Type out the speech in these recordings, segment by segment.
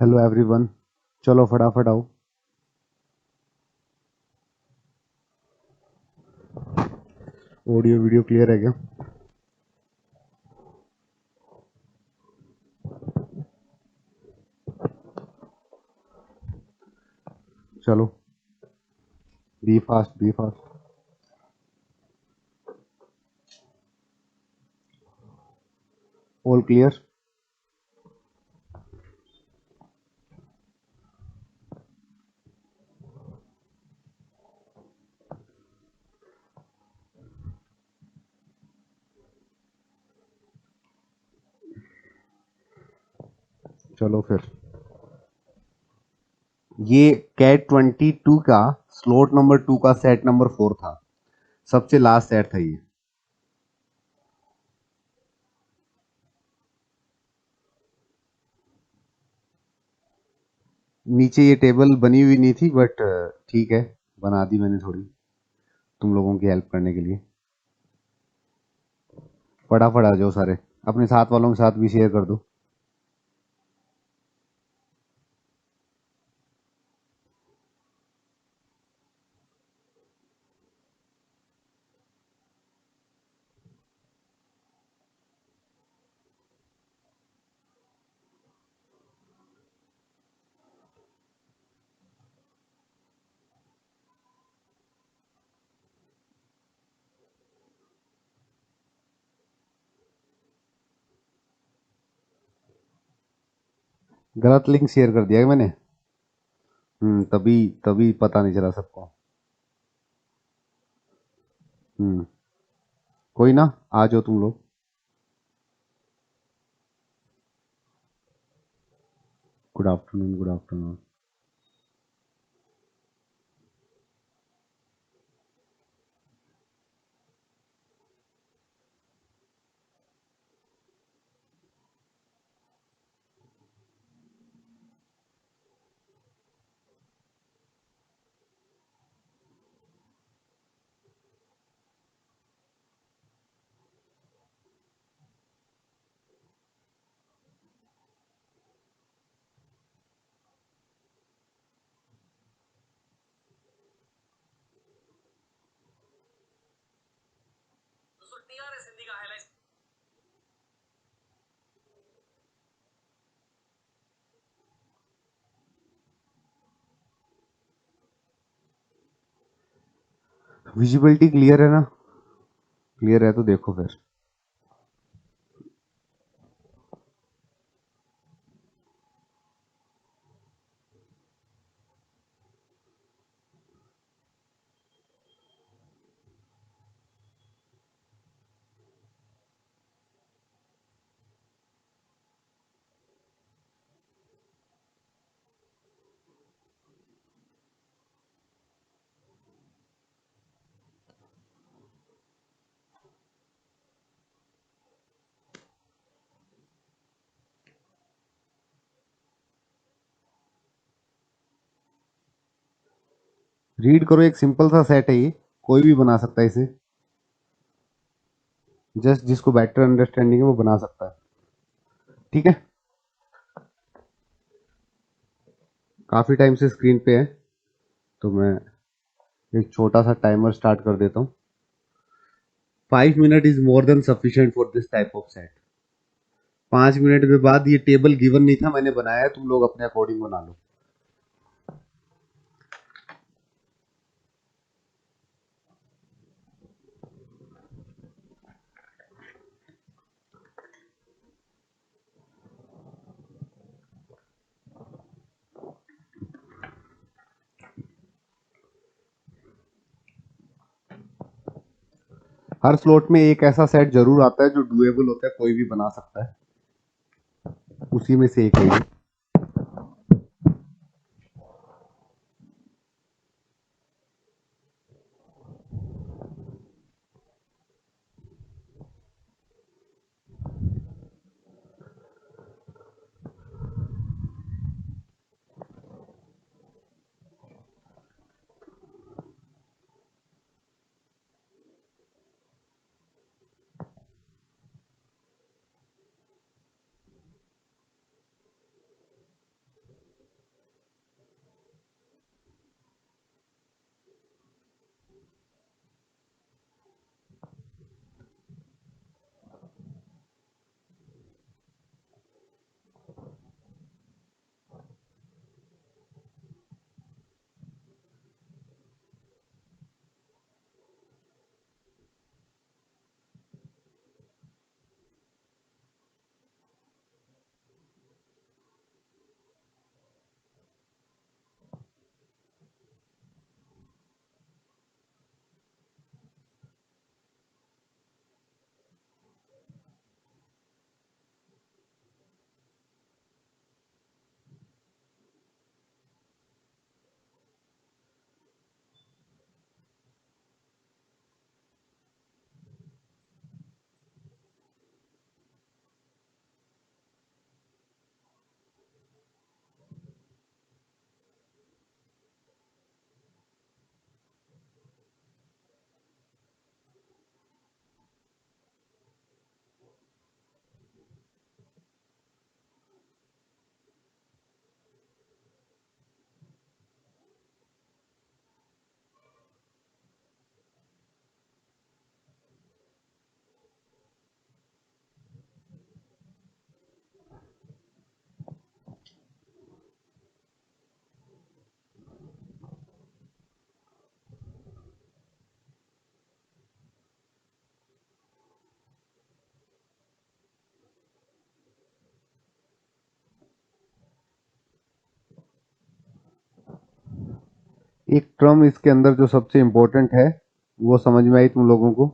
Hello everyone. चलो फटाफट आओ। ऑडियो वीडियो क्लियर है क्या? चलो, be fast be fast. All clear. चलो फिर, ये कैट 22 का स्लॉट नंबर 2 का सेट नंबर 4 था। सबसे लास्ट सेट था ये। नीचे ये टेबल बनी हुई नहीं थी, बट ठीक है, बना दी मैंने थोड़ी तुम लोगों की हेल्प करने के लिए। फटाफट आ जाओ सारे, अपने साथ वालों के साथ भी शेयर कर दो। गलत लिंक शेयर कर दिया है मैंने। तभी तभी पता नहीं चला सबको। हम्म कोई ना, आ जाओ तुम लोग। Good afternoon, good afternoon. Visibility clear है ना? क्लियर है तो देखो फिर। रीड करो, एक सिंपल सा सेट है ये, कोई भी बना सकता है इसे। जस्ट जिसको बेटर अंडरस्टैंडिंग है वो बना सकता है। ठीक है, काफी टाइम से स्क्रीन पे है तो मैं एक छोटा सा टाइमर स्टार्ट कर देता हूँ। 5 minute is more than sufficient for this type of set. 5 minute के बाद, ये टेबल गिवन नहीं था, मैंने बनाया है, तुम लोग अपने अकॉर्डिंग बना लो। हर स्लॉट में एक ऐसा सेट जरूर आता है जो डुएबल होता है, कोई भी बना सकता है। उसी में से एक है ये। एक टर्म इसके अंदर जो सबसे इंपॉर्टेंट है वो समझ में आई तुम लोगों को?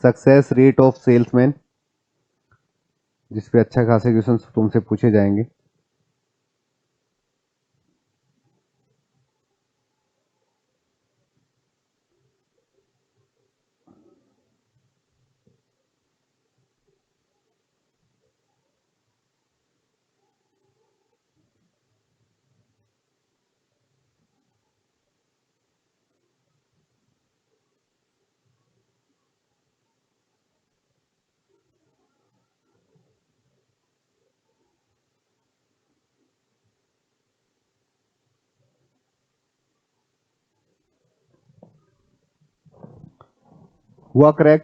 सक्सेस रेट ऑफ सेल्समैन, जिसपे अच्छा खासे क्वेश्चन तुमसे पूछे जाएंगे। हुआ क्रैक?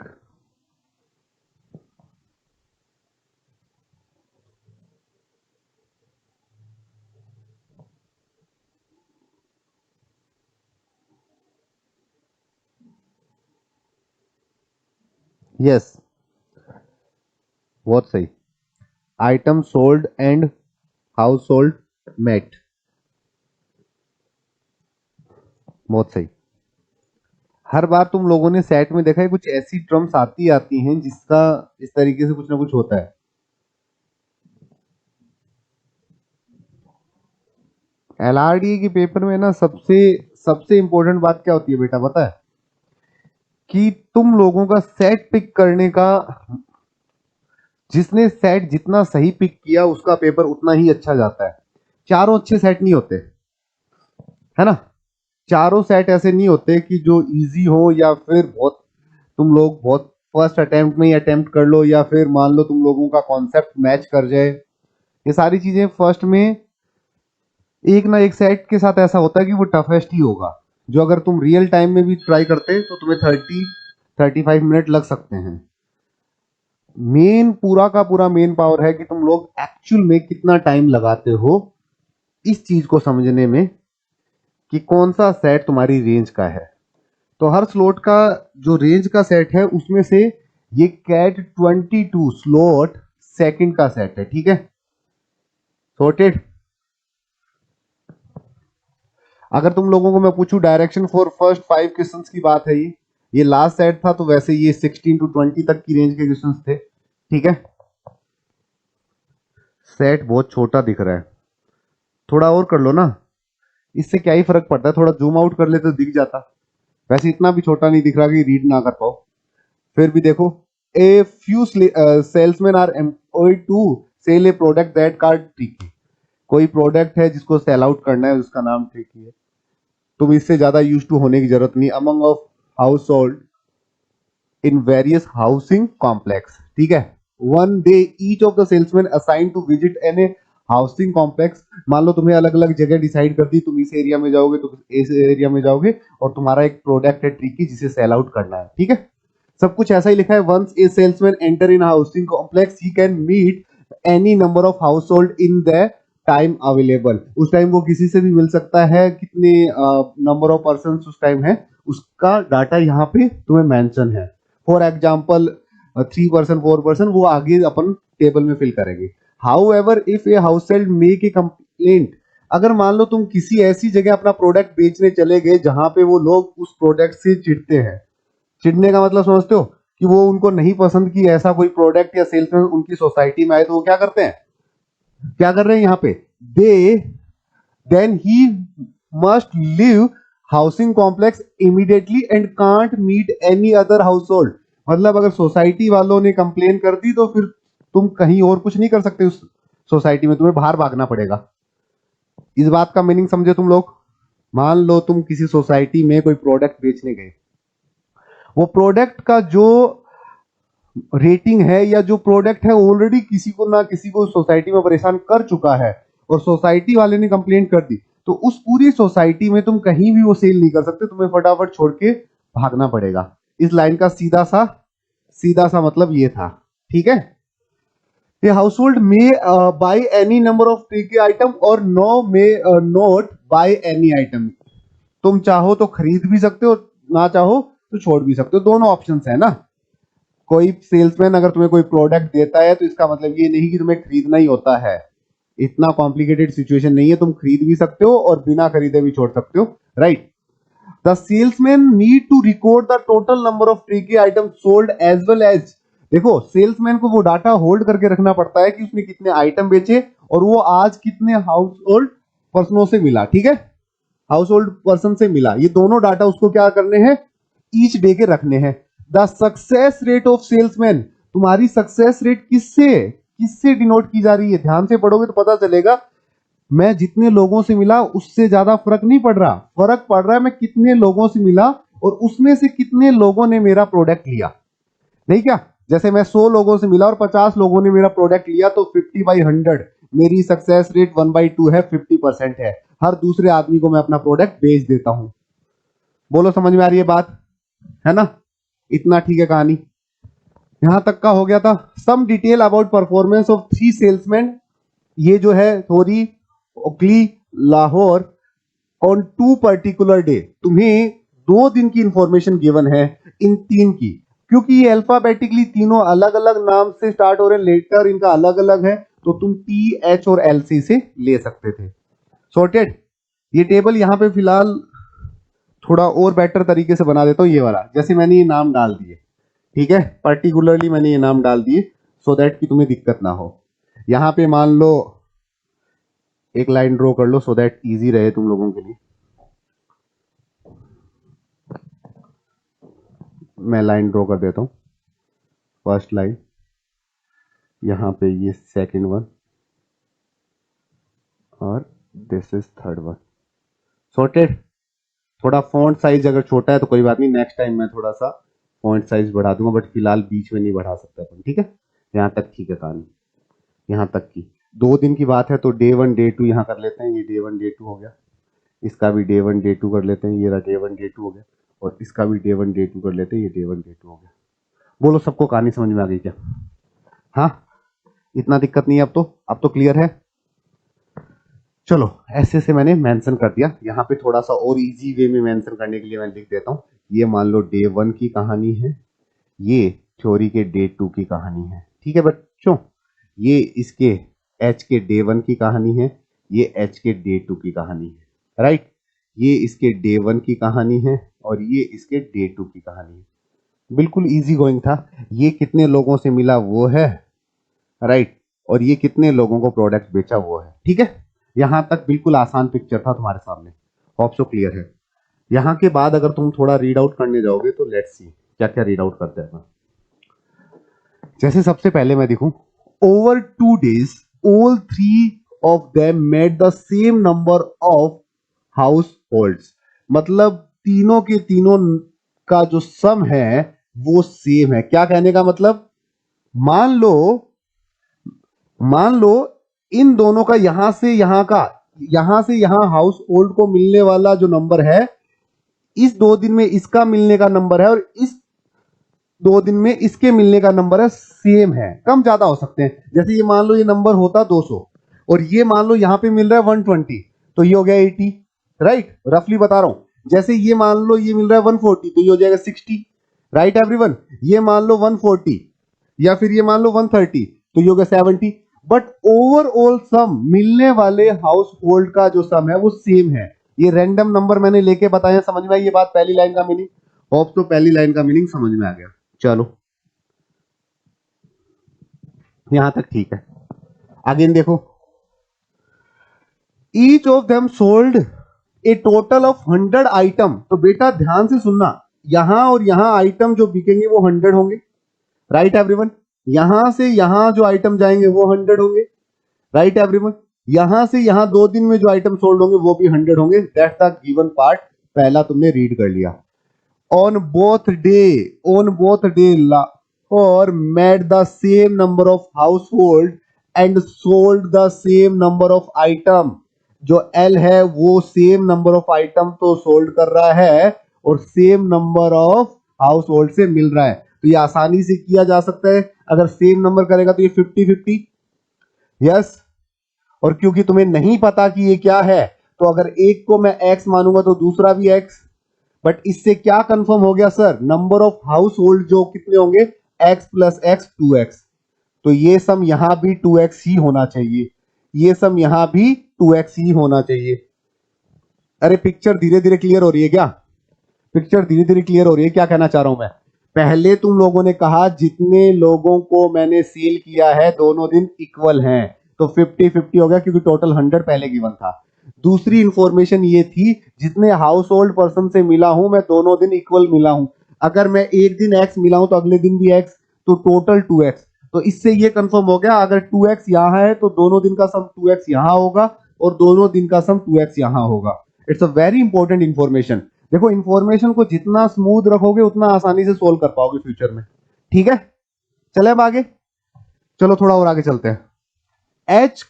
यस, बहुत सही। Item sold and household met, बहुत सही। हर बार तुम लोगों ने सेट में देखा है कुछ ऐसी टर्म्स आती हैं जिसका इस तरीके से कुछ ना कुछ होता है। एलआरडी के पेपर में ना सबसे सबसे इंपॉर्टेंट बात क्या होती है बेटा, पता है? कि तुम लोगों का सेट पिक करने का, जिसने सेट जितना सही पिक किया उसका पेपर उतना ही अच्छा जाता है। चारों अच्छे सेट नहीं होते, है ना? चारों सेट ऐसे नहीं होते कि जो इजी हो, या फिर बहुत तुम लोग बहुत फर्स्ट अटेम्प्ट में ही अटेम्प्ट कर लो, या फिर मान लो तुम लोगों का कॉन्सेप्ट मैच कर जाए। ये सारी चीजें फर्स्ट में एक ना एक सेट के साथ ऐसा होता है कि वो टफेस्ट ही होगा, जो अगर तुम रियल टाइम में भी ट्राई करते तो तुम्हें 30-35 मिनट लग सकते हैं। मेन पूरा का पूरा मेन पावर है कि तुम लोग एक्चुअल में कितना टाइम लगाते हो इस चीज को समझने में कि कौन सा सेट तुम्हारी रेंज का है। तो हर स्लॉट का जो रेंज का सेट है उसमें से ये कैट 22 स्लॉट सेकंड का सेट है, ठीक है? सॉर्टेड। अगर तुम लोगों को मैं पूछूं डायरेक्शन फॉर फर्स्ट 5 क्वेश्चंस की बात है, ये लास्ट सेट था, तो वैसे ये 16 to 20 तक की रेंज के क्वेश्चंस थे, ठीक है? सेट बहुत छोटा दिख रहा है, थोड़ा और कर लो ना, इससे क्या ही फर्क पड़ता है, थोड़ा जूम आउट कर ले तो दिख जाता। वैसे इतना भी छोटा नहीं दिख रहा कि रीड ना कर पाओ। फिर भी देखो, a few salesman are employed to sell a product that called tricky. कोई प्रोडक्ट है जिसको सेल आउट करना है, उसका नाम ट्रिकी है। तुम इससे ज्यादा यूज टू होने की जरूरत नहीं। Among of household in various housing complex, ठीक है? One day each of the salesman assign to visit an housing complex. मान लो तुम्हें अलग अलग जगह डिसाइड कर दी, तुम इस एरिया में जाओगे, तुम इस एरिया में जाओगे, और तुम्हारा एक प्रोडक्ट है ट्रिकी जिसे सेल आउट करना है, ठीक है? सब कुछ ऐसा ही लिखा है। Once a salesman enter in housing complex he can meet any number of household in the time available. उस टाइम वो किसी से भी मिल सकता है, कितने नंबर ऑफ पर्सन उस टाइम है उसका डाटा यहाँ पे तुम्हें मेंशन है। फॉर एग्जाम्पल 3%, 4%, वो आगे अपन टेबल में फिल करेंगे। How ever if a house hold make a complaint, अगर मान लो तुम किसी ऐसी जगह अपना प्रोडक्ट बेचने चले गए जहां पे वो लोग उस प्रोडक्ट से चिढ़ते हैं। चिढ़ने का मतलब समझते हो? कि वो उनको नहीं पसंद कि ऐसा कोई प्रोडक्ट या सेल्समैन उनकी सोसाइटी में आए, तो वो क्या करते हैं, क्या कर रहे हैं यहाँ पे? They then he must leave housing complex immediately and can't meet any other household. मतलब अगर सोसाइटी वालों ने कंप्लेन कर दी तो फिर तुम कहीं और कुछ नहीं कर सकते उस सोसाइटी में, तुम्हें बाहर भागना पड़ेगा। इस बात का मीनिंग समझे तुम लोग? मान लो तुम किसी सोसाइटी में कोई प्रोडक्ट बेचने गए, वो प्रोडक्ट का जो रेटिंग है या जो प्रोडक्ट है ऑलरेडी किसी को ना किसी को सोसाइटी में परेशान कर चुका है, और सोसाइटी वाले ने कंप्लेंट कर दी, तो उस पूरी सोसाइटी में तुम कहीं भी वो सेल नहीं कर सकते, तुम्हें फटाफट छोड़ के भागना पड़ेगा। इस लाइन का सीधा सा मतलब ये था, ठीक है? A household may buy any number of tricky item और no may not buy any item। तुम चाहो तो खरीद भी सकते हो, ना चाहो तो छोड़ भी सकते हो, दोनों ऑप्शंस है ना। कोई सेल्समैन अगर तुम्हें कोई प्रोडक्ट देता है तो इसका मतलब ये नहीं कि तुम्हें खरीदना ही होता है। इतना कॉम्प्लिकेटेड सिचुएशन नहीं है, तुम खरीद भी सकते हो और बिना खरीदे भी छोड़ सकते हो, right. The salesman need to record the total number of tricky item sold as well as, देखो सेल्समैन को वो डाटा होल्ड करके रखना पड़ता है कि उसने कितने आइटम बेचे और वो आज कितने हाउस होल्ड पर्सनों से मिला, ठीक है, हाउस होल्ड पर्सन से मिला, ये दोनों डाटा उसको क्या करने हैं, ईच डे के रखने हैं। The success rate of salesman, तुम्हारी सक्सेस रेट किससे किससे डिनोट की जा रही है, ध्यान से पढ़ोगे तो पता चलेगा। मैं जितने लोगों से मिला उससे ज्यादा फर्क नहीं पड़ रहा, फर्क पड़ रहा है मैं कितने लोगों से मिला और उसमें से कितने लोगों ने मेरा प्रोडक्ट लिया, नहीं क्या। जैसे मैं 100 लोगों से मिला और 50 लोगों ने मेरा प्रोडक्ट लिया तो 50/100 मेरी सक्सेस रेट 1/2 है, 50% है। हर दूसरे आदमी को मैं अपना प्रोडक्ट बेच देता हूं। बोलो समझ में आ रही है बात, है ना, इतना ठीक है कहानी, यहां तक का हो गया था। Some detail about performance of 3 salesman, ये जो है थोड़ी ओकली लाहौर ऑन 2 पर्टिकुलर डे, तुम्हें 2 दिन की इंफॉर्मेशन गिवन है इन 3 की, क्योंकि ये अल्फाबेटिकली तीनों अलग अलग नाम से स्टार्ट हो रहे हैं, लेटर इनका अलग अलग है, तो तुम टी, एच और एल सी से ले सकते थे। सॉर्टेड। ये टेबल यहां पे फिलहाल थोड़ा और बेटर तरीके से बना देता हूं, ये वाला, जैसे मैंने ये नाम डाल दिए, ठीक है, पर्टिकुलरली मैंने ये नाम डाल दिए सो दैट कि तुम्हें दिक्कत ना हो। यहां पे मान लो एक लाइन ड्रॉ कर लो सो दैट इजी रहे तुम लोगों के लिए। मैं लाइन ड्रॉ कर देता हूं, फर्स्ट लाइन, यहां पे ये सेकंड वन और this is third one. Sorted. थोड़ा फॉन्ट साइज अगर छोटा है तो कोई बात नहीं, नेक्स्ट टाइम मैं थोड़ा सा फॉन्ट साइज बढ़ा दूंगा, बट फिलहाल बीच में नहीं बढ़ा सकता तुम, ठीक है। यहां तक ठीक है कहानी, यहां तक की 2 दिन की बात है तो डे 1 डे 2 यहां कर लेते हैं, ये डे 1 डे 2 हो गया, इसका भी डे 1 डे 2 कर लेते हैं, ये रहा डे 1 डे 2 हो गया, और इसका भी डे 1 डे 2 कर लेते हैं, ये डे 1 डे 2 हो गया। बोलो सबको कहानी समझ में आ गई क्या, हाँ, इतना दिक्कत नहीं है, अब तो क्लियर है। चलो ऐसे से मैंने मेंशन कर दिया, यहाँ पे थोड़ा सा और इजी वे में मेंशन करने के लिए मैं लिख देता हूँ, ये मान लो डे 1 की कहानी है, ये थ्योरी के डे 2 की कहानी है, ठीक है बच्चों। ये इसके एच के डे 1 की कहानी है, ये एच के डे 2 की कहानी है, राइट। ये इसके डे 1 की कहानी है और ये इसके डे 2 की कहानी है, बिल्कुल इजी गोइंग था। ये कितने लोगों से मिला वो है, राइट, और ये कितने लोगों को प्रोडक्ट बेचा वो है, ठीक है। यहां तक बिल्कुल आसान पिक्चर था तुम्हारे सामने, होप सो क्लियर है। यहां के बाद अगर तुम थोड़ा रीड आउट करने जाओगे तो लेट्स सी क्या क्या रीड आउट करते हैं। जैसे सबसे पहले मैं देखूं, over 2 days all 3 of them made the same number of households, मतलब तीनों के तीनों का जो सम है वो सेम है। क्या कहने का मतलब, मान लो इन दोनों का यहां से यहां हाउस होल्ड को मिलने वाला जो नंबर है, इस 2 दिन में इसका मिलने का नंबर है और इस 2 दिन में इसके मिलने का नंबर है, सेम है, कम ज्यादा हो सकते हैं। जैसे ये मान लो ये नंबर होता 200 और ये मान लो यहां पे मिल रहा है 120, तो ये हो गया 80, राइट, रफली बता रहा हूं। जैसे ये मान लो ये मिल रहा है 140 तो ये हो जाएगा 60, राइट एवरीवन। ये मान लो 140 या फिर ये मान लो 130 तो ये हो गया 70, बट ओवरऑल सम मिलने वाले हाउस होल्ड का जो सम है वो सेम है। ये रैंडम नंबर मैंने लेके बताया, समझ में आई ये बात, पहली लाइन का मीनिंग, होप तो पहली लाइन का मीनिंग समझ में आ गया। चलो यहां तक ठीक है, अगेन देखो, each of them sold A total of 100 item, तो बेटा ध्यान से सुनना, यहां और यहां आइटम जो बिकेंगे वो 100 होंगे, राइट एवरीवन। यहां से यहां जो आइटम जाएंगे वो 100 होंगे, राइट एवरीवन। यहां से यहां 2 दिन में जो आइटम सोल्ड होंगे वो भी 100 होंगे। दैट्स द गिवन पार्ट, पहला तुमने रीड कर लिया। ऑन बोथ डे और made the same number of household and sold the same number of item, जो L है वो सेम नंबर ऑफ आइटम तो सोल्ड कर रहा है और same number of house hold से मिल रहा है, तो ये आसानी से किया जा सकता है। अगर सेम नंबर करेगा तो ये 50-50, यस। और क्योंकि तुम्हें नहीं पता कि ये क्या है, तो अगर एक को मैं x मानूंगा तो दूसरा भी x, बट इससे क्या कंफर्म हो गया sir, number of household जो कितने होंगे, x + x 2x, तो ये सम यहां भी 2x ही होना चाहिए। ये सम यहां भी 2x ही होना चाहिए। अरे पिक्चर धीरे धीरे क्लियर हो रही है क्या? पिक्चर धीरे धीरे क्लियर हो रही है, क्या कहना चाह रहा हूं मैं? पहले तुम लोगों ने कहा जितने लोगों को मैंने सेल किया है दोनों दिन इक्वल हैं, तो 50-50 हो गया क्योंकि टोटल 100 पहले गिवन था। दूसरी इंफॉर्मेशन ये थी जितने हाउस होल्ड पर्सन से मिला हूं मैं दोनों दिन इक्वल मिला हूं। अगर मैं एक दिन x मिला हूं तो अगले दिन भी x, तो टोटल 2x। तो इससे ये कंफर्म हो गया अगर 2x यहां है तो दोनों दिन का सम 2x यहां होगा और दोनों दिन का सम 2x यहां होगा। It's a very important information. देखो इंफॉर्मेशन को जितना स्मूथ रखोगे उतना आसानी से सोल्व कर पाओगे फ्यूचर में। ठीक है, चले अब आगे। चलो थोड़ा और आगे चलते हैं। H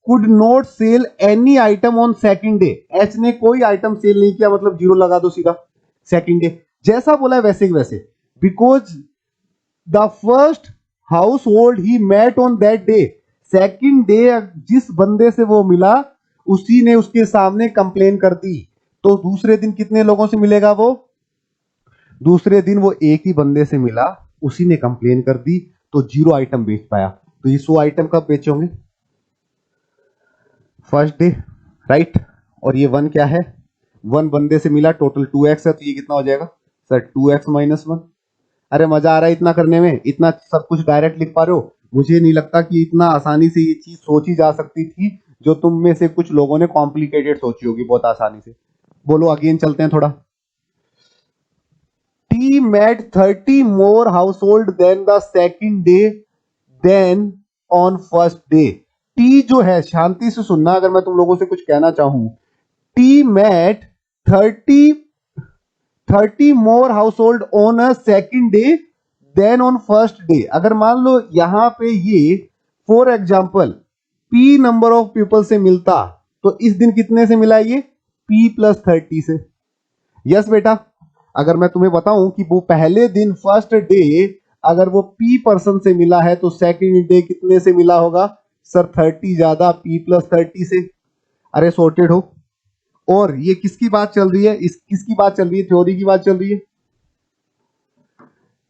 could not sell any item on second day. H ने कोई आइटम सेल नहीं किया, मतलब जीरो लगा दो सीधा। सेकंड डे जैसा बोला है वैसे ही वैसे, because the first household he met on that day. Second day जिस बंदे से वो मिला उसी ने उसके सामने कंप्लेन कर दी, तो दूसरे दिन कितने लोगों से मिलेगा वो? दूसरे दिन वो एक ही बंदे से मिला, उसी ने कंप्लेन कर दी, तो 0 आइटम बेच पाया। तो ये 100 आइटम कब बेचे होंगे? First day, right. और ये 1 क्या है? 1 बंदे से मिला, टोटल 2x है, तो ये कितना हो जाएगा सर? 2x - 1। अरे मजा आ रहा है इतना करने में? इतना सब कुछ डायरेक्ट लिख पा रहे हो? मुझे नहीं लगता कि इतना आसानी से ये चीज सोची जा सकती थी, जो तुम में से कुछ लोगों ने कॉम्प्लिकेटेड सोची होगी बहुत आसानी से। बोलो अगेन चलते हैं थोड़ा। T met 30 more household than the second day than on first day। T जो है, शांति से सुनना अगर मैं तुम लोगों से कुछ कहना चाहूं, T met 30 more household on a second day than on first day। अगर मान लो यहां पे ये for example P number of people से मिलता, तो इस दिन कितने से मिला ये? P + 30 से। यस बेटा, अगर मैं तुम्हें बताऊं कि वो पहले दिन फर्स्ट डे अगर वो P पर्सन से मिला है तो सेकंड डे कितने से मिला होगा सर? 30 ज्यादा P + 30 से। अरे सॉर्टेड हो। और ये किसकी बात चल रही है? इस किसकी बात चल रही है? थ्योरी की बात चल रही है,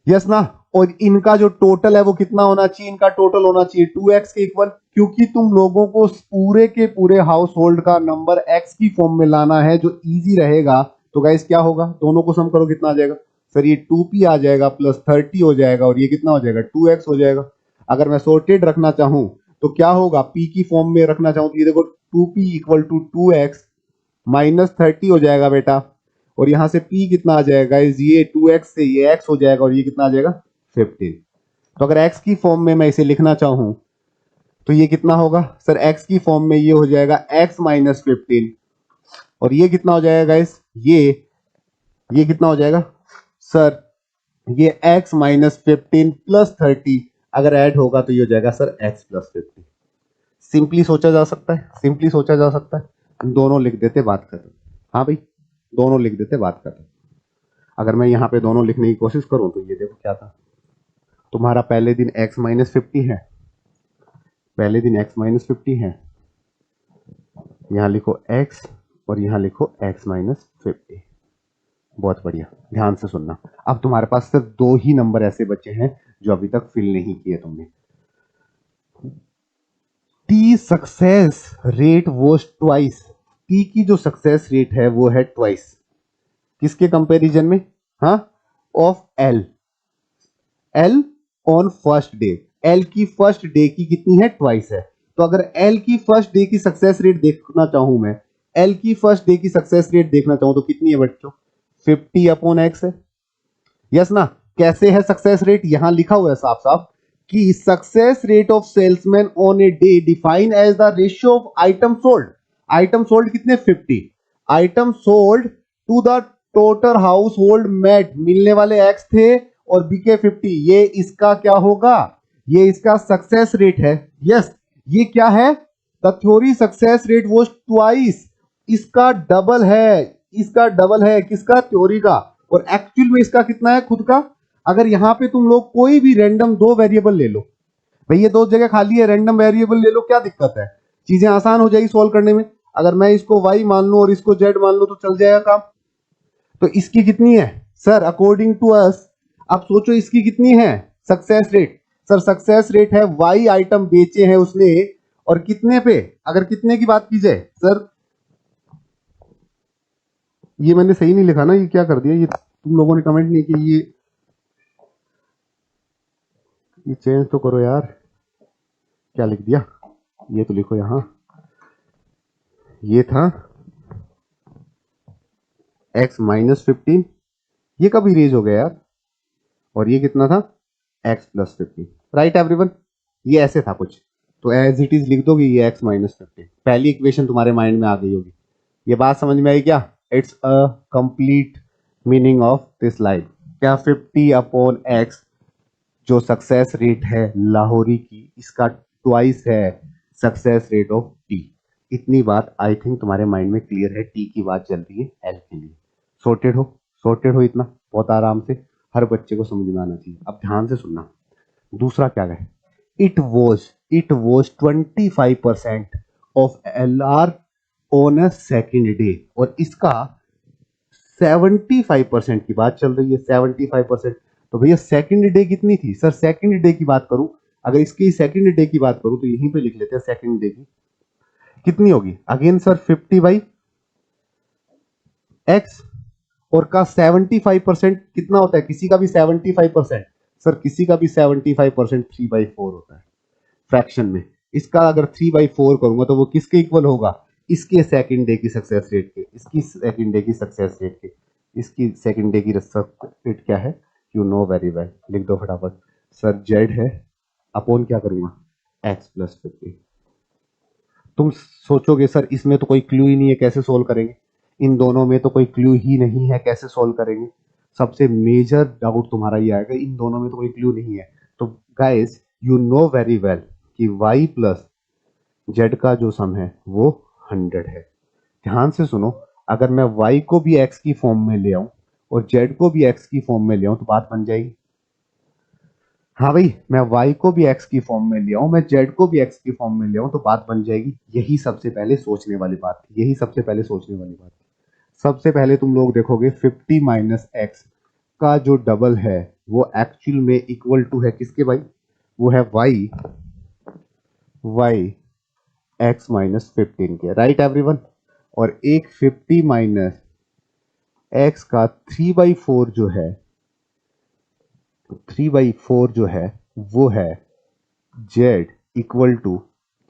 यस ना। और इनका जो टोटल है वो कितना होना चाहिए? इनका टोटल होना चाहिए 2x के इक्वल, क्योंकि तुम लोगों को पूरे के पूरे हाउस होल्ड का नंबर x की फॉर्म में लाना है जो इजी रहेगा। तो गाइस क्या होगा? दोनों को सम करो, कितना आ जाएगा सर? ये 2p आ जाएगा प्लस 30 हो जाएगा, और ये कितना हो जाएगा? 2x हो जाएगा। अगर मैं सॉर्टेड रखना चाहूं तो क्या होगा? p की फॉर्म में रखना चाहूं तो ये देखो 2p = 2x - 30 हो जाएगा बेटा। और यहां से p कितना आ जाएगा? ये 2x से ये x हो जाएगा, और ये कितना आ जाएगा? 15। तो अगर x की फॉर्म में मैं इसे लिखना चाहूं तो ये कितना होगा सर? x की फॉर्म में ये हो जाएगा x - 15, और ये कितना हो जाएगा गाइस? ये कितना हो जाएगा सर? ये x - 15 + 30 अगर ऐड होगा तो ये हो जाएगा सर x + 50। सिंपली सोचा जा सकता है, सिंपली सोचा जा सकता है। दोनों लिख देते, बात खत्म। हाँ भाई, दोनों लिख देते, बात खत्म। अगर मैं यहां पे दोनों लिखने की कोशिश करूं तो ये देखो क्या था, तुम्हारा पहले दिन x - 50 है, पहले दिन x - 50 है, यहां लिखो x और यहां लिखो x - 50। बहुत बढ़िया, ध्यान से सुनना। अब तुम्हारे पास सिर्फ 2 ही नंबर ऐसे बचे हैं जो अभी तक फिल नहीं किए तुमने। T success rate was twice. T की जो सक्सेस रेट है वो है ट्वाइस, किसके कंपैरिजन में? हाँ, of L. L on first day, L की फर्स्ट डे की कितनी है? ट्वाइस है। तो अगर एल की फर्स्ट डे की सक्सेस रेट देखना चाहूं मैं, एल की फर्स्ट डे की सक्सेस रेट देखना चाहूं तो कितनी है बच्चों? 50/x है, यस ना। कैसे है सक्सेस रेट? यहां लिखा हुआ है साफ साफ कि success rate of salesman on a day define as the ratio of item sold. Item sold कितने? 50। Item sold to the total household met, मिलने वाले x थे और बिके 50। ये इसका क्या होगा? ये इसका सक्सेस रेट है। यस, ये क्या है? The theory success rate was twice, इसका डबल है, इसका डबल है किसका? थ्योरी का। और एक्चुअल में इसका कितना है खुद का? अगर यहां पे तुम लोग कोई भी रैंडम 2 वेरिएबल ले लो, भाई ये 2 जगह खाली है, रैंडम वेरिएबल ले लो, क्या दिक्कत है? चीजें आसान हो जाएगी सॉल्व करने में। अगर मैं इसको y मान लूं और इसको z मान लूं तो चल जाएगा काम। तो इसकी कितनी है सर अकॉर्डिंग टू अस? अब सोचो इसकी कितनी है success rate? Sir success rate है y आइटम बेचे हैं उसने और कितने पे, अगर कितने की बात की जाए सर, ये मैंने सही नहीं लिखा ना, ये क्या कर दिया, ये तुम लोगों ने कमेंट नहीं किया, ये चेंज तो करो यार, क्या लिख दिया, ये तो लिखो यहां, ये था x -15, ये कब इरेज हो गया यार, और ये कितना था x +15, राइट एवरीवन, ये ऐसे था कुछ, तो एज इट इज लिख दोगे ये x -15, पहली इक्वेशन तुम्हारे माइंड में आ गई होगी, ये बात समझ में आई क्या, it's a complete meaning of this line, क्या 50/x जो सक्सेस रेट है लाहौरी की, इसका ट्वाइस है सक्सेस रेट ऑफ टी, इतनी बात आई थिंक तुम्हारे माइंड में क्लियर है, टी की बात चल रही है एल के लिए, सॉर्टेड हो, सॉर्टेड हो, इतना बहुत आराम से हर बच्चे को समझ में आना चाहिए। अब ध्यान से सुनना, दूसरा क्या है, it was 25% of LR on a second day, और इसका 75% की बात चल रही है, 75%, तो भैया सेकंड डे कितनी थी सर, सेकंड डे की बात करूं, अगर इसकी सेकंड डे की बात करूं तो यहीं पे लिख लेते हैं, सेकंड डे की कितनी होगी, अगेन सर 50/x, और का 75% कितना होता है, किसी का भी 75%, सर किसी का भी 75% 3/4 होता है फ्रैक्शन में, इसका अगर 3/4 करूंगा तो वो किसके इक्वल होगा, इसके सेकंड डे की सक्सेस रेट के, इसकी सेकंड डे की सक्सेस रेट के, इसकी सेकंड डे की सक्सेस रेट क्या है, यू नो वेरी वेल, लिख दो फटाफट, सर जेड है, अपॉन क्या करूंगा x +50, तुम सोचोगे सर इसमें तो कोई क्लू ही नहीं है, कैसे सोल्व करेंगे, इन दोनों में तो कोई क्लू ही नहीं है, कैसे सोल्व करेंगे, सबसे मेजर डाउट तुम्हारा ये आएगा, इन दोनों में तो कोई क्लू नहीं है, तो guys you know very well कि y प्लस जेड का जो सम है वो 100 है, ध्यान से सुनो, अगर मैं y को भी x की फॉर्म में ले आऊं और z को भी x की फॉर्म में ले आऊं तो बात बन जाएगी, हाँ भाई, मैं y को भी x की फॉर्म में ले आऊं, मैं z को भी x की फॉर्म में ले आऊं तो बात बन जाएगी, यही सबसे पहले सोचने वाली बात थी, यही सबसे पहले सोचने वाली बात थी, सबसे पहले तुम लोग देखोगे 50 - x का जो डबल है वो एक्चुअल में इक्वल टू है किसके भाई, वो है y x -15 के, राइट एवरीवन, और एक 50 - x का 3/4 जो है, 3/4 जो है वो है z इक्वल टू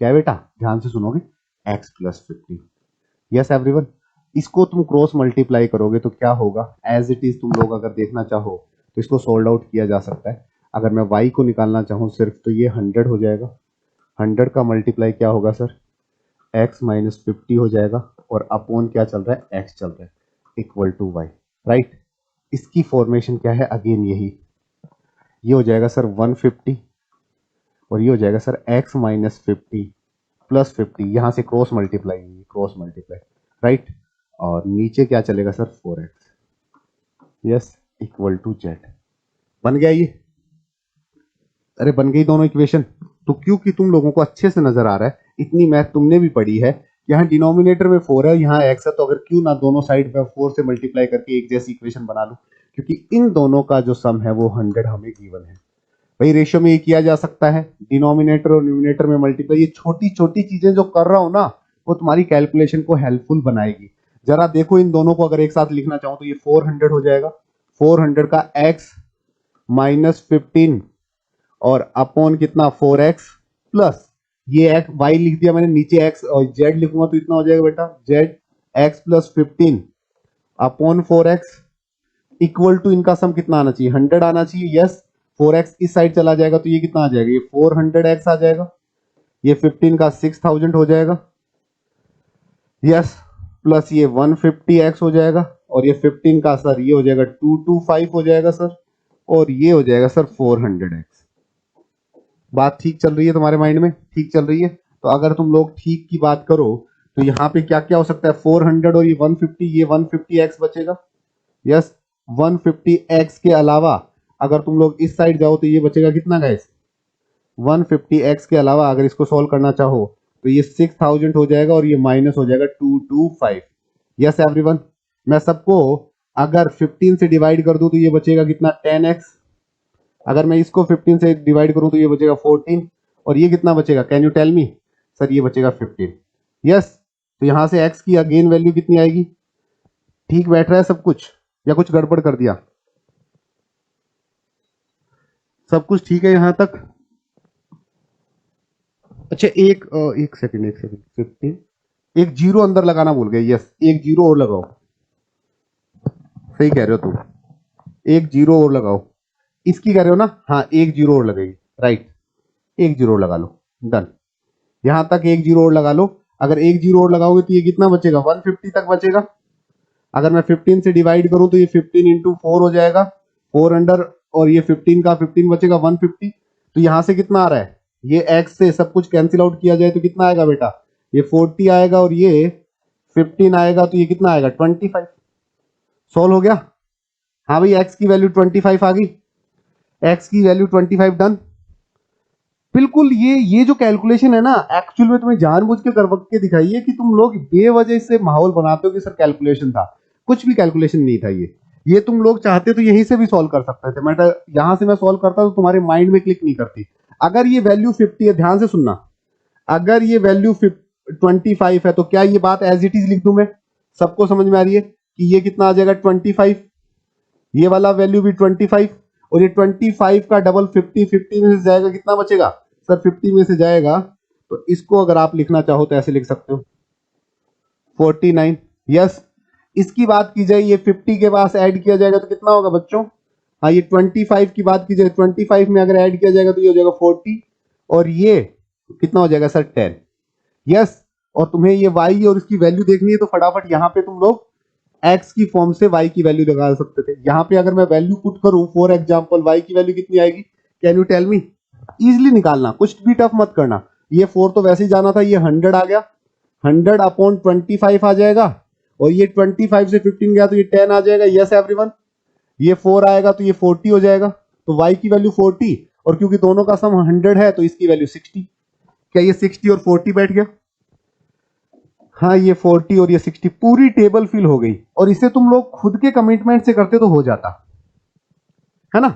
क्या है बेटा, ध्यान से सुनोगे x +15, यस एवरीवन, इसको तुम क्रॉस मल्टीप्लाई करोगे तो क्या होगा, एज इट इज तुम लोग अगर देखना चाहो तो इसको सोल्व आउट किया जा सकता है, अगर मैं y को निकालना चाहूं सिर्फ तो ये 100 हो जाएगा, 100 का मल्टीप्लाई क्या होगा सर, x -50 हो जाएगा, और अपॉन क्या चल रहा है, x चल रहा है, इक्वल टू y, राइट, इसकी फॉर्मेशन क्या है, अगेन यही, ये हो जाएगा सर 150, और ये हो जाएगा सर x -50 +50, यहां से cross multiply, cross multiply, right, और नीचे क्या चलेगा sir 4x, yes, equal to z, बन गया ये, अरे बन गई दोनों इक्वेशन, तो क्योंकि तुम लोगों को अच्छे से नजर आ रहा है, इतनी मैथ तुमने भी पढ़ी है, यहाँ डिनोमिनेटर में 4 है, यहाँ x है, तो अगर क्यों ना दोनों साइड में 4 से मल्टीप्लाई करके एक जैसी इक्वेशन बना लूं, क्योंकि इन दोनों का जो सम है वो 100 हमें गिवन है, भाई रेशियो में ये किया जा सकता है, डिनोमिनेटर और न्यूमिनेटर में मल्टीप्लाई, ये छोटी छोटी चीजें जो कर रहा हूं ना वो तुम्हारी कैलकुलेशन को हेल्पफुल बनाएगी, जरा देखो इन दोनों को अगर एक साथ लिखना चाहो तो ये 400 हो जाएगा, 400 का x -15 और अपॉन कितना 4x प्लस ये x y लिख दिया मैंने, नीचे x और z लिखूंगा तो इतना हो जाएगा बेटा, z x +15 upon 4x equal to, इनका सम कितना आना चाहिए, 100 आना चाहिए, यस, 4x इस साइड चला जाएगा तो ये कितना आ जाएगा, ये 400x आ जाएगा, ये 15 का 6000 हो जाएगा, यस, प्लस ये 150x हो जाएगा, और ये 15 का सर ये हो जाएगा 225 हो जाएगा सर, और ये हो जाएगा सर 400x, बात ठीक चल रही है तुम्हारे माइंड में, ठीक चल रही है, तो अगर तुम लोग ठीक की बात करो तो यहाँ पे क्या क्या हो सकता है, 400 और ये 150, ये 150x बचेगा, यस, 150x के अलावा अगर तुम लोग इस साइड जाओ तो ये बचेगा कितना गाइस, 150x के अलावा अगर इसको सॉल्व करना चाहो तो ये 6000 हो जाएगा, और ये माइनस हो जाएगा 225, यस एवरीवन, मैं सबको अगर 15 से डिवाइड कर दूं तो ये बचेगा कितना 10x, अगर मैं इसको 15 से डिवाइड करूं तो ये बचेगा 14, और ये कितना बचेगा, can you tell me, sir ये बचेगा 15। यस, तो यहां से x की अगेन वैल्यू कितनी आएगी? ठीक बैठ रहा है सब कुछ या कुछ गड़बड़ कर दिया? सब कुछ ठीक है यहां तक? अच्छा एक सेकंड 15, एक जीरो अंदर लगाना भूल गए। यस, एक जीरो और लगाओ। सही कह रहे हो तुम, एक जीरो और लगाओ। इसकी कह रहे हो ना? हाँ, एक जीरो और लगेगी, राइट। एक जीरो लगा लो, डन। यहां तक एक जीरो और लगा लो। अगर एक जीरो और लगाओगे तो ये कितना बचेगा? 150 तक बचेगा। अगर मैं 15 से डिवाइड करूं तो ये 15 इंटू 4 हो जाएगा, 400, और ये 15 का 15 बचेगा 150। तो यहां से कितना आ रहा है? ये x से सब कुछ कैंसिल आउट किया जाए तो कितना आएगा बेटा? ये 40 आएगा और ये 15 आएगा, तो ये कितना आएगा? 25। सॉल्व हो गया? हाँ भाई, x की वैल्यू 25 आ गई। x की वैल्यू 25, डन। बिल्कुल, ये जो कैलकुलेशन है ना, एक्चुअल में तुम्हें जानबूझ के कर के दिखाई है कि तुम लोग बेवजह से माहौल बनाते हो कि सर कैलकुलेशन था। कुछ भी कैलकुलेशन नहीं था ये तुम लोग चाहते तो यहीं से भी सॉल्व कर सकते थे। मैं यहां से मैं सॉल्व करता तो तुम्हारे माइंड में क्लिक नहीं करती। अगर ये वैल्यू 50 है, ध्यान से सुनना, अगर ये वैल्यू 25 है तो क्या ये बात एज इट इज लिख दूं मैं? सबको समझ में आ रही है कि ये कितना आ जाएगा? 25। ये वाला वैल्यू भी 25, और ये 25 का डबल 50 में से जाएगा, कितना बचेगा? सर 50 में से जाएगा, तो इसको अगर आप लिखना चाहो तो ऐसे लिख सकते हो, 49। यस, इसकी बात की जाए, ये 50 के पास ऐड किया जाएगा तो कितना होगा बच्चों? हाँ, ये 25 की बात की जाए, 25 में अगर ऐड किया जाएगा तो ये हो जाएगा 40, और ये कितना हो जाएगा सर? 10। यस, और तुम्हें ये y और इसकी वैल्यू देखनी है तो फटाफट यहाँ पे तुम लोग x की फॉर्म से y की वैल्यू लगा सकते थे। यहाँ पे अगर मैं वैल्यू पुट करूं, फॉर एग्जांपल y की वैल्यू कितनी आएगी? Can you tell me? Easily निकालना, कुछ भी टफ मत करना। ये 4 तो वैसे ही जाना था, ये 100 आ गया, 100 अपॉन 25 आ जाएगा, और ये 25 से 15 गया तो ये 10 आ जाएगा। यस एवरीवन, ये 4 आएगा तो ये 40 हो जाएगा। तो y की वैल्यू 40, और क्योंकि दोनों का सम 100 है तो इसकी वैल्यू 60। क्या ये 60 और 40 बैठ गया? हाँ, ये 40 और ये 60, पूरी टेबल फिल हो गई। और इसे तुम लोग खुद के कमिटमेंट से करते तो हो जाता है ना?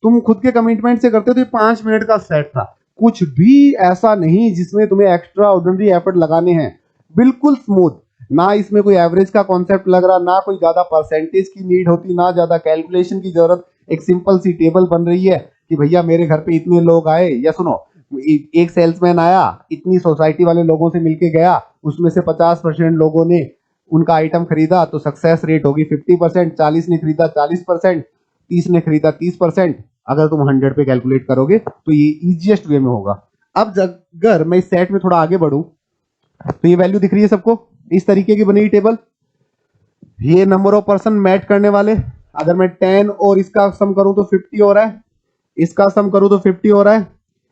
तुम खुद के कमिटमेंट से करते तो ये 5 मिनट का सेट था। कुछ भी ऐसा नहीं जिसमें तुम्हें एक्स्ट्रा ऑर्डिनरी एफर्ट लगाने हैं, बिल्कुल स्मूथ। ना इसमें कोई एवरेज का कॉन्सेप्ट लग रहा, ना कोई ज्यादा परसेंटेज की नीड होती, ना ज्यादा कैलकुलेशन की जरूरत। एक सिंपल सी टेबल बन रही है कि भैया मेरे घर पे इतने लोग आए, या सुनो, एक सेल्समैन आया, इतनी सोसाइटी वाले लोगों से मिलके गया, उसमें से 50% लोगों ने उनका आइटम खरीदा तो सक्सेस रेट होगी 50%, 40 ने खरीदा 40%, 30 ने खरीदा 30%। अगर तुम 100 पे कैलकुलेट करोगे तो ये इजीएस्ट वे में होगा। अब अगर मैं इस सेट में थोड़ा आगे बढ़ूं तो ये वैल्यू दिख रही है सबको, इस तरीके की बनी टेबल। ये नंबर ऑफ पर्सन मैच करने वाले, अगर मैं 10 और इसका सम करूं तो 50 हो रहा है, इसका सम करूं तो 50 हो रहा है,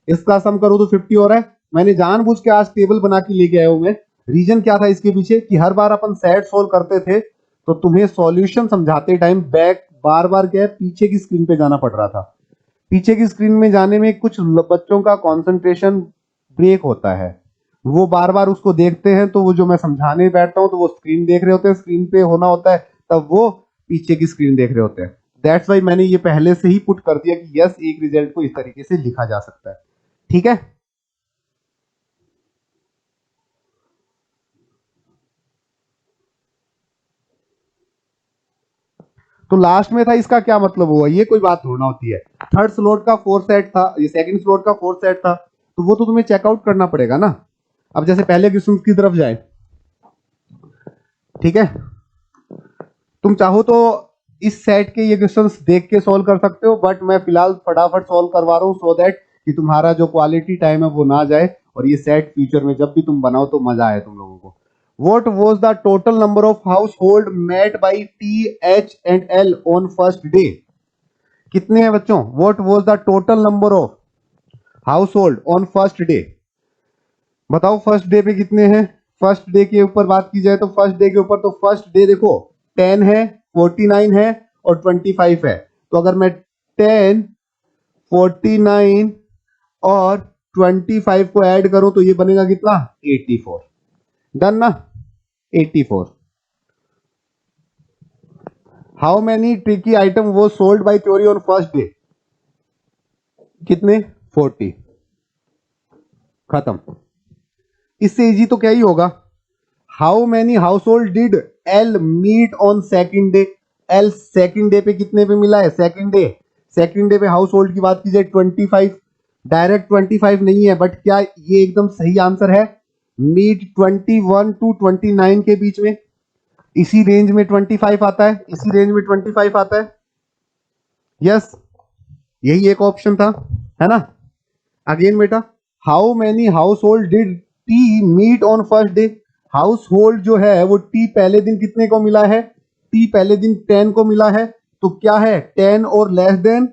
इसका सम करूं तो 50 हो रहा है। मैंने जानबूझ के आज टेबल बना के लेके आया हूं मैं। रीजन क्या था इसके पीछे कि हर बार अपन सेट सोल्व करते थे तो तुम्हें सॉल्यूशन समझाते टाइम बैक बार बार क्या है, पीछे की स्क्रीन पे जाना पड़ रहा था। पीछे की स्क्रीन में जाने में कुछ बच्चों का कंसंट्रेशन ब्रेक होता है, वो बार बार उसको देखते हैं, तो वो जो मैं समझाने बैठता हूं तो वो स्क्रीन देख रहे होते हैं, स्क्रीन पे होना होता है तब वो पीछे की स्क्रीन देख रहे होते हैं। दैट्स वाई मैंने ये पहले से ही पुट कर दिया कि यस, एक रिजल्ट को इस तरीके से लिखा जा सकता है। ठीक है, तो लास्ट में था, इसका क्या मतलब हुआ? ये कोई बात थोड़ा होती है। थर्ड स्लॉट का 4 सेट था, ये सेकंड स्लॉट का 4 सेट था, तो वो तो तुम्हें चेकआउट करना पड़ेगा ना। अब जैसे पहले क्वेश्चन की तरफ जाए, ठीक है, तुम चाहो तो इस सेट के ये क्वेश्चंस देख के सॉल्व कर सकते हो, बट मैं फिलहाल फटाफट सॉल्व करवा रहा हूं सो दैट कि तुम्हारा जो क्वालिटी टाइम है वो ना जाए, और ये सेट फ्यूचर में जब भी तुम बनाओ तो मजा आए तुम लोगों को। What was the total number of household met by T, H and L on first day? कितने हैं बच्चों? What was the total number of household on first day? बताओ फर्स्ट डे पे कितने हैं? फर्स्ट डे के ऊपर बात की जाए तो फर्स्ट डे के ऊपर तो फर्स्ट डे देखो 10 है, 49 है और 25 है। तो अगर मैं 10, 49 और 25 को ऐड करूं तो ये बनेगा कितना? 84। डन ना? 84। हाउ मैनी ट्रिकी आइटम वो सोल्ड by theory on first day? कितने? 40। खत्म। इससे इजी तो क्या ही होगा, how many household did L meet on second day. L second day पे कितने पे मिला है, सेकेंड डे पे हाउस होल्ड की बात की जाए 25, डायरेक्ट 25 नहीं है, बट क्या ये एकदम सही आंसर है, मीट 21 टू 29 के बीच में, इसी रेंज में 25 आता है, इसी रेंज में 25 आता है। यस, यही एक ऑप्शन था, है ना। अगेन बेटा, how many household did T meet on first day. Household जो है वो टी पहले दिन कितने को मिला है, टी पहले दिन 10 को मिला है, तो क्या है 10 और लेस देन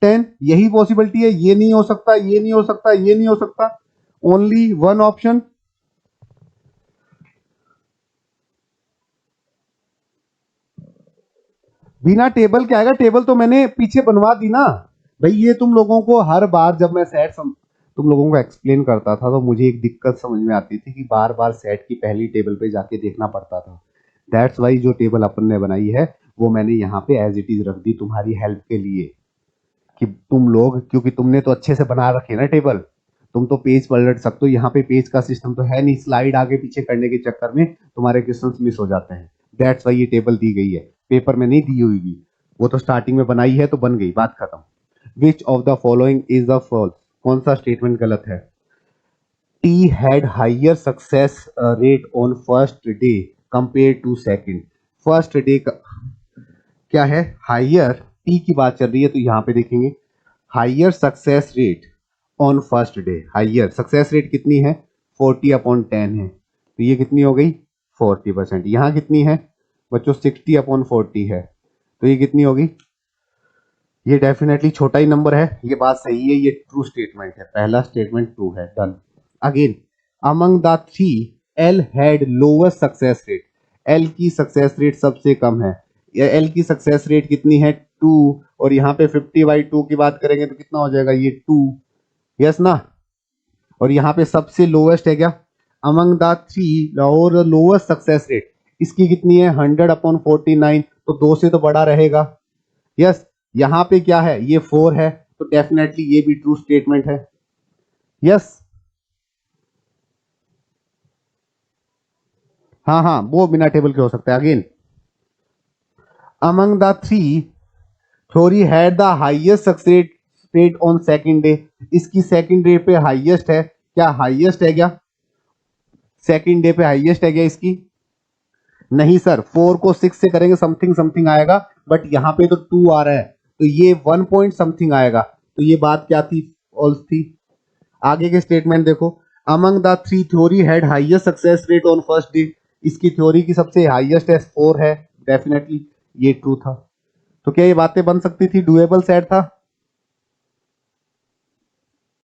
10, यही पॉसिबिलिटी है, ये नहीं हो सकता, ये नहीं हो सकता, ये नहीं हो सकता, ओनली वन ऑप्शन। बिना टेबल के आएगा, टेबल तो मैंने पीछे बनवा दी ना भाई। ये तुम लोगों को हर बार जब मैं सेट तुम लोगों को एक्सप्लेन करता था तो मुझे एक दिक्कत समझ में आती थी कि बार बार सेट की पहली टेबल पे जाके देखना पड़ता था। दैट्स वाई जो टेबल अपन ने बनाई है वो मैंने यहाँ पे एज इट इज रख दी तुम्हारी हेल्प के लिए, कि तुम लोग, क्योंकि तुमने तो अच्छे से बना रखे ना टेबल, तुम तो पेज पलट सकते हो, यहाँ पे पेज का सिस्टम तो है नहीं, स्लाइड आगे पीछे करने के चक्कर में तुम्हारे क्वेश्चंस मिस हो जाते हैं। दैट्स वाई ये टेबल दी गई है, पेपर में नहीं दी हुई, वो तो स्टार्टिंग में बनाई है तो बन गई, बात खत्म। Which of the following is the false, कौन सा स्टेटमेंट गलत है। T had higher success rate on first day compare to second. First day का क्या है, हाइयर, टी की बात चल रही है तो यहाँ पे देखेंगे higher success rate on first day. Higher success rate कितनी है, 40/10 है, तो ये कितनी हो गई 40%। यहाँ कितनी है बच्चों, 60/40 है, तो ये कितनी होगी, ये डेफिनेटली छोटा ही नंबर है, ये बात सही है, ये ट्रू स्टेटमेंट है, पहला स्टेटमेंट ट्रू है, done. Again, among the three L had lowest success rate. L की सक्सेस रेट सबसे कम है, एल की सक्सेस रेट कितनी है 2, और यहाँ पे 50/2 की बात करेंगे तो कितना हो जाएगा ये 2, यस ना। और यहाँ पे सबसे लोवेस्ट है क्या, अमंग द थ्री और लोवेस्ट सक्सेस रेट इसकी कितनी है 100/49, तो 2 से तो बड़ा रहेगा, यस। यहाँ पे क्या है, ये 4 है, तो डेफिनेटली ये भी ट्रू स्टेटमेंट है, यस। हाँ हाँ, वो बिना टेबल के हो सकता है। Again, among the three theory had the highest success rate on second day. इसकी सेकंड डे पे हाईएस्ट है, क्या हाईएस्ट है क्या, सेकंड डे पे हाईएस्ट है क्या इसकी, नहीं सर, 4 को 6 से करेंगे समथिंग समथिंग आएगा, बट यहाँ पे तो 2 आ रहा है, तो ये 1 पॉइंट समथिंग आएगा, तो ये बात क्या थी, फॉल्स थी। आगे के स्टेटमेंट देखो, among the three theory had highest success rate on first day. इसकी थ्योरी की सबसे हाईएस्ट है 4 है, डेफिनेटली ये ट्रू था। तो क्या ये बातें बन सकती थी, डुएबल सेट था।